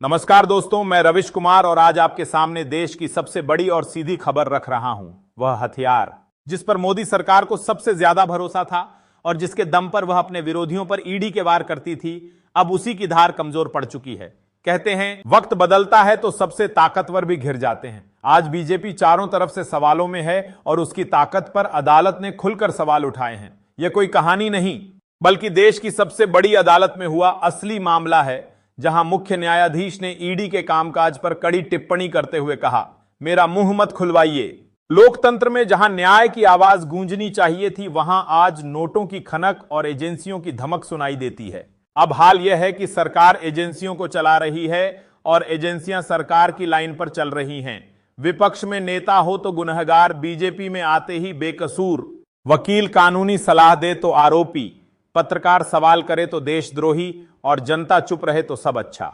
नमस्कार दोस्तों, मैं रविश कुमार और आज आपके सामने देश की सबसे बड़ी और सीधी खबर रख रहा हूं। वह हथियार जिस पर मोदी सरकार को सबसे ज्यादा भरोसा था और जिसके दम पर वह अपने विरोधियों पर ईडी के वार करती थी, अब उसी की धार कमजोर पड़ चुकी है। कहते हैं वक्त बदलता है तो सबसे ताकतवर भी घिर जाते हैं। आज बीजेपी चारों तरफ से सवालों में है और उसकी ताकत पर अदालत ने खुलकर सवाल उठाए हैं। यह कोई कहानी नहीं बल्कि देश की सबसे बड़ी अदालत में हुआ असली मामला है, जहां मुख्य न्यायाधीश ने ईडी के कामकाज पर कड़ी टिप्पणी करते हुए कहा, मेरा मुंह मत खुलवाइए। लोकतंत्र में जहां न्याय की आवाज गूंजनी चाहिए थी, वहां आज नोटों की खनक और एजेंसियों की धमक सुनाई देती है। अब हाल यह है कि सरकार एजेंसियों को चला रही है और एजेंसियां सरकार की लाइन पर चल रही हैं। विपक्ष में नेता हो तो गुनहगार, बीजेपी में आते ही बेकसूर। वकील कानूनी सलाह दे तो आरोपी, पत्रकार सवाल करे तो देशद्रोही और जनता चुप रहे तो सब अच्छा।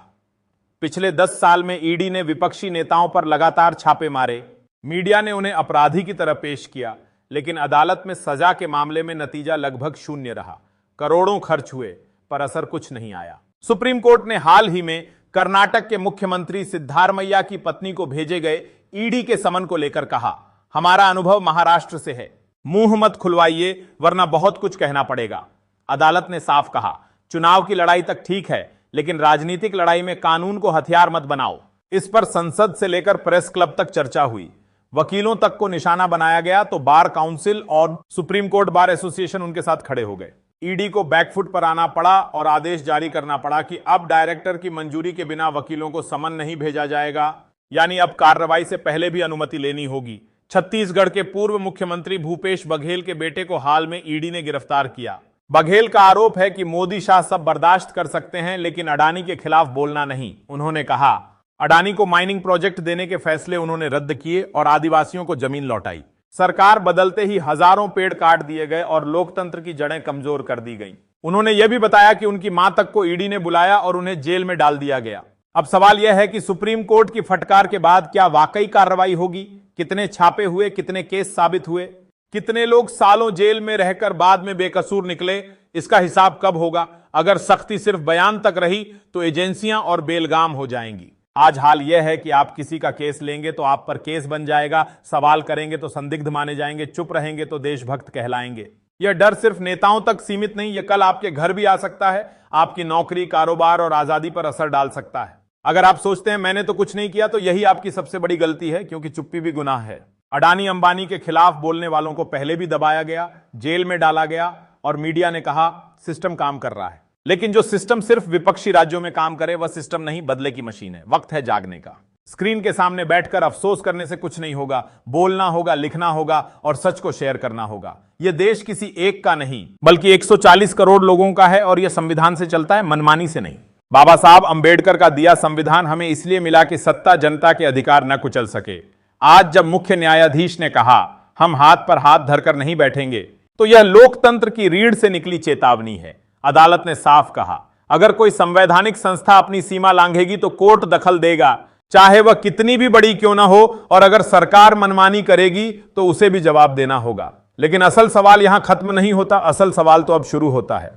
पिछले 10 साल में ईडी ने विपक्षी नेताओं पर लगातार छापे मारे। मीडिया ने उन्हें अपराधी की तरह पेश किया, लेकिन अदालत में सजा के मामले में नतीजा लगभग शून्य रहा। करोड़ों खर्च हुए पर असर कुछ नहीं आया। सुप्रीम कोर्ट ने हाल ही में कर्नाटक के मुख्यमंत्री सिद्धारमैया की पत्नी को भेजे गए ईडी के समन को लेकर कहा, हमारा अनुभव महाराष्ट्र से है, मुंह मत खुलवाइए वरना बहुत कुछ कहना पड़ेगा। अदालत ने साफ कहा, चुनाव की लड़ाई तक ठीक है, लेकिन राजनीतिक लड़ाई में कानून को हथियार मत बनाओ। इस पर संसद से लेकर प्रेस क्लब तक चर्चा हुई। वकीलों तक को निशाना बनाया गया तो बार काउंसिल और सुप्रीम कोर्ट बार एसोसिएशन उनके साथ खड़े हो गए। ईडी को बैकफुट पर आना पड़ा और आदेश जारी करना पड़ा कि अब डायरेक्टर की मंजूरी के बिना वकीलों को समन नहीं भेजा जाएगा, यानी अब कार्रवाई से पहले भी अनुमति लेनी होगी। छत्तीसगढ़ के पूर्व मुख्यमंत्री भूपेश बघेल के बेटे को हाल में ईडी ने गिरफ्तार किया। बघेल का आरोप है कि मोदी शाह सब बर्दाश्त कर सकते हैं, लेकिन अडानी के खिलाफ बोलना नहीं। उन्होंने कहा, अडानी को माइनिंग प्रोजेक्ट देने के फैसले उन्होंने रद्द किए और आदिवासियों को जमीन लौटाई। सरकार बदलते ही हजारों पेड़ काट दिए गए और लोकतंत्र की जड़ें कमजोर कर दी गईं। उन्होंने यह भी बताया कि उनकी मां तक को ईडी ने बुलाया और उन्हें जेल में डाल दिया गया। अब सवाल यह है कि सुप्रीम कोर्ट की फटकार के बाद क्या वाकई कार्रवाई होगी? कितने छापे हुए, कितने केस साबित हुए, कितने लोग सालों जेल में रहकर बाद में बेकसूर निकले, इसका हिसाब कब होगा? अगर सख्ती सिर्फ बयान तक रही तो एजेंसियां और बेलगाम हो जाएंगी। आज हाल यह है कि आप किसी का केस लेंगे तो आप पर केस बन जाएगा, सवाल करेंगे तो संदिग्ध माने जाएंगे, चुप रहेंगे तो देशभक्त कहलाएंगे। यह डर सिर्फ नेताओं तक सीमित नहीं, यह कल आपके घर भी आ सकता है, आपकी नौकरी, कारोबार और आजादी पर असर डाल सकता है। अगर आप सोचते हैं मैंने तो कुछ नहीं किया, तो यही आपकी सबसे बड़ी गलती है, क्योंकि चुप्पी भी गुनाह है। अडानी अंबानी के खिलाफ बोलने वालों को पहले भी दबाया गया, जेल में डाला गया और मीडिया ने कहा सिस्टम काम कर रहा है। लेकिन जो सिस्टम सिर्फ विपक्षी राज्यों में काम करे वह सिस्टम नहीं, बदले की मशीन है। वक्त है जागने का। स्क्रीन के सामने बैठकर अफसोस करने से कुछ नहीं होगा। बोलना होगा, लिखना होगा और सच को शेयर करना होगा। यह देश किसी एक का नहीं बल्कि 140 करोड़ लोगों का है और यह संविधान से चलता है, मनमानी से नहीं। बाबा साहब अंबेडकर का दिया संविधान हमें इसलिए मिला कि सत्ता जनता के अधिकार न कुचल सके। आज जब मुख्य न्यायाधीश ने कहा हम हाथ पर हाथ धरकर नहीं बैठेंगे, तो यह लोकतंत्र की रीढ़ से निकली चेतावनी है। अदालत ने साफ कहा, अगर कोई संवैधानिक संस्था अपनी सीमा लांघेगी तो कोर्ट दखल देगा, चाहे वह कितनी भी बड़ी क्यों ना हो, और अगर सरकार मनमानी करेगी तो उसे भी जवाब देना होगा। लेकिन असल सवाल यहां खत्म नहीं होता, असल सवाल तो अब शुरू होता है।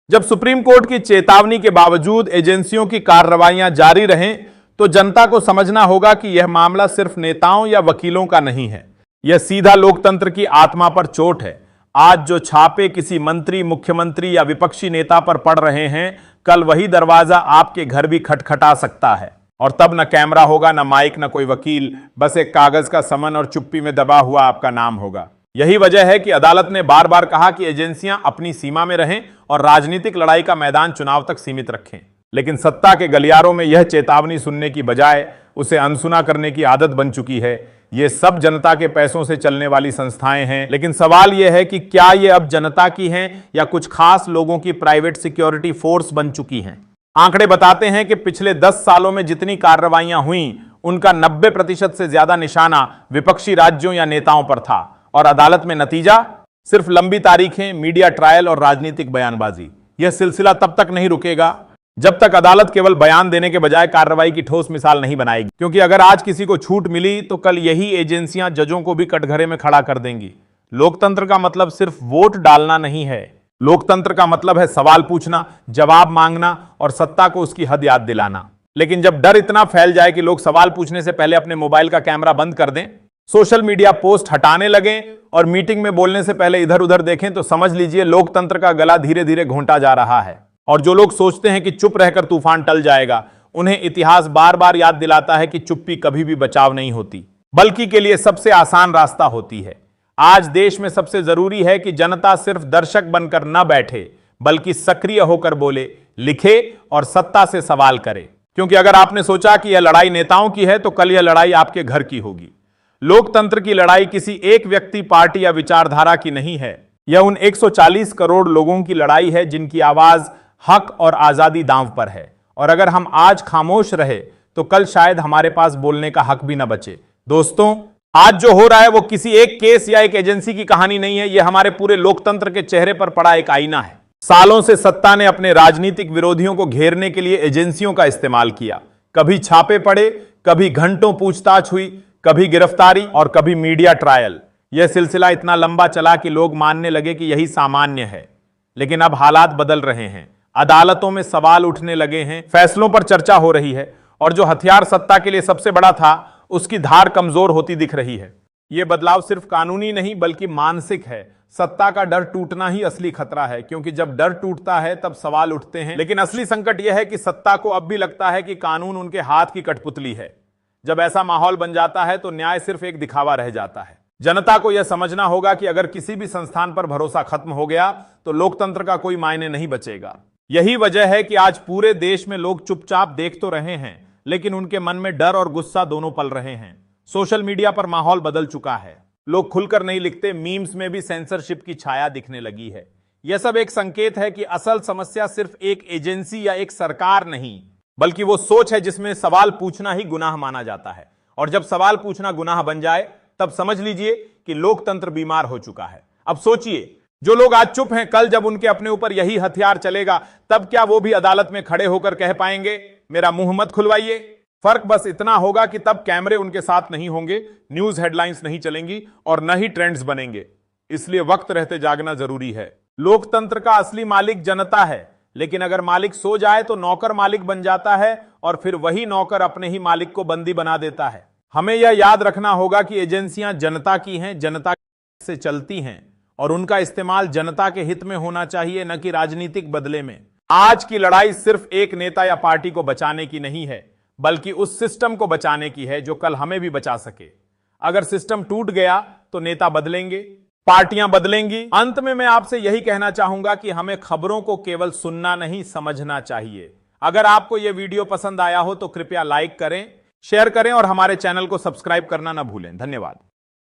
जब सुप्रीम कोर्ट की चेतावनी के बावजूद एजेंसियों की कार्रवाइयां जारी रहें, तो जनता को समझना होगा कि यह मामला सिर्फ नेताओं या वकीलों का नहीं है, यह सीधा लोकतंत्र की आत्मा पर चोट है। आज जो छापे किसी मंत्री, मुख्यमंत्री या विपक्षी नेता पर पड़ रहे हैं, कल वही दरवाजा आपके घर भी खटखटा सकता है। और तब न कैमरा होगा, न माइक, न कोई वकील, बस एक कागज का समन और चुप्पी में दबा हुआ आपका नाम होगा। यही वजह है कि अदालत ने बार बार कहा कि एजेंसियां अपनी सीमा में रहें और राजनीतिक लड़ाई का मैदान चुनाव तक सीमित रखें। लेकिन सत्ता के गलियारों में यह चेतावनी सुनने की बजाय उसे अनसुना करने की आदत बन चुकी है। ये सब जनता के पैसों से चलने वाली संस्थाएं हैं, लेकिन सवाल यह है कि क्या ये अब जनता की हैं या कुछ खास लोगों की प्राइवेट सिक्योरिटी फोर्स बन चुकी हैं। आंकड़े बताते हैं कि पिछले 10 सालों में जितनी कार्रवाइयां हुई, उनका 90% से ज्यादा निशाना विपक्षी राज्यों या नेताओं पर था, और अदालत में नतीजा सिर्फ लंबी तारीखें, मीडिया ट्रायल और राजनीतिक बयानबाजी। यह सिलसिला तब तक नहीं रुकेगा जब तक अदालत केवल बयान देने के बजाय कार्रवाई की ठोस मिसाल नहीं बनाएगी। क्योंकि अगर आज किसी को छूट मिली तो कल यही एजेंसियां जजों को भी कटघरे में खड़ा कर देंगी। लोकतंत्र का मतलब सिर्फ वोट डालना नहीं है, लोकतंत्र का मतलब है सवाल पूछना, जवाब मांगना और सत्ता को उसकी हद याद दिलाना। लेकिन जब डर इतना फैल जाए कि लोग सवाल पूछने से पहले अपने मोबाइल का कैमरा बंद कर दें, सोशल मीडिया पोस्ट हटाने लगें और मीटिंग में बोलने से पहले इधर उधर देखें, तो समझ लीजिए लोकतंत्र का गला धीरे धीरे घोंटा जा रहा है। और जो लोग सोचते हैं कि चुप रहकर तूफान टल जाएगा, उन्हें इतिहास बार बार याद दिलाता है कि चुप्पी कभी भी बचाव नहीं होती, बल्कि के लिए सबसे आसान रास्ता होती है। आज देश में सबसे जरूरी है कि जनता सिर्फ दर्शक बनकर न बैठे, बल्कि सक्रिय होकर बोले, लिखे और सत्ता से सवाल करे। क्योंकि अगर आपने सोचा कि यह लड़ाई नेताओं की है, तो कल यह लड़ाई आपके घर की होगी। लोकतंत्र की लड़ाई किसी एक व्यक्ति, पार्टी या विचारधारा की नहीं है। यह उन 140 करोड़ लोगों की लड़ाई है जिनकी आवाज, हक और आजादी दांव पर है। और अगर हम आज खामोश रहे तो कल शायद हमारे पास बोलने का हक भी न बचे। दोस्तों, आज जो हो रहा है वो किसी एक केस या एक एजेंसी की कहानी नहीं है, यह हमारे पूरे लोकतंत्र के चेहरे पर पड़ा एक आईना है। सालों से सत्ता ने अपने राजनीतिक विरोधियों को घेरने के लिए एजेंसियों का इस्तेमाल किया। कभी छापे पड़े, कभी घंटों पूछताछ हुई, कभी गिरफ्तारी और कभी मीडिया ट्रायल। यह सिलसिला इतना लंबा चला कि लोग मानने लगे कि यही सामान्य है। लेकिन अब हालात बदल रहे हैं, अदालतों में सवाल उठने लगे हैं, फैसलों पर चर्चा हो रही है और जो हथियार सत्ता के लिए सबसे बड़ा था, उसकी धार कमजोर होती दिख रही है। यह बदलाव सिर्फ कानूनी नहीं बल्कि मानसिक है। सत्ता का डर टूटना ही असली खतरा है, क्योंकि जब डर टूटता है तब सवाल उठते हैं। लेकिन असली संकट यह है कि सत्ता को अब भी लगता है कि कानून उनके हाथ की कठपुतली है। जब ऐसा माहौल बन जाता है तो न्याय सिर्फ एक दिखावा रह जाता है। जनता को यह समझना होगा कि अगर किसी भी संस्थान पर भरोसा खत्म हो गया तो लोकतंत्र का कोई मायने नहीं बचेगा। यही वजह है कि आज पूरे देश में लोग चुपचाप देख तो रहे हैं, लेकिन उनके मन में डर और गुस्सा दोनों पल रहे हैं। सोशल मीडिया पर माहौल बदल चुका है, लोग खुलकर नहीं लिखते, मीम्स में भी सेंसरशिप की छाया दिखने लगी है। यह सब एक संकेत है कि असल समस्या सिर्फ एक एजेंसी या एक सरकार नहीं, बल्कि वो सोच है जिसमें सवाल पूछना ही गुनाह माना जाता है। और जब सवाल पूछना गुनाह बन जाए तब समझ लीजिए कि लोकतंत्र बीमार हो चुका है। अब सोचिए, जो लोग आज चुप हैं, कल जब उनके अपने ऊपर यही हथियार चलेगा, तब क्या वो भी अदालत में खड़े होकर कह पाएंगे, मेरा मुंह मत खुलवाइए? फर्क बस इतना होगा कि तब कैमरे उनके साथ नहीं होंगे, न्यूज हेडलाइंस नहीं चलेंगी और न ही ट्रेंड्स बनेंगे। इसलिए वक्त रहते जागना जरूरी है। लोकतंत्र का असली मालिक जनता है, लेकिन अगर मालिक सो जाए तो नौकर मालिक बन जाता है और फिर वही नौकर अपने ही मालिक को बंदी बना देता है। हमें यह याद रखना होगा कि एजेंसियां जनता की हैं, जनता से चलती हैं और उनका इस्तेमाल जनता के हित में होना चाहिए, न कि राजनीतिक बदले में। आज की लड़ाई सिर्फ एक नेता या पार्टी को बचाने की नहीं है, बल्कि उस सिस्टम को बचाने की है जो कल हमें भी बचा सके। अगर सिस्टम टूट गया तो नेता बदलेंगे, पार्टियां बदलेंगी। अंत में मैं आपसे यही कहना चाहूंगा कि हमें खबरों को केवल सुनना नहीं, समझना चाहिए। अगर आपको यह वीडियो पसंद आया हो तो कृपया लाइक करें, शेयर करें और हमारे चैनल को सब्सक्राइब करना ना भूलें। धन्यवाद।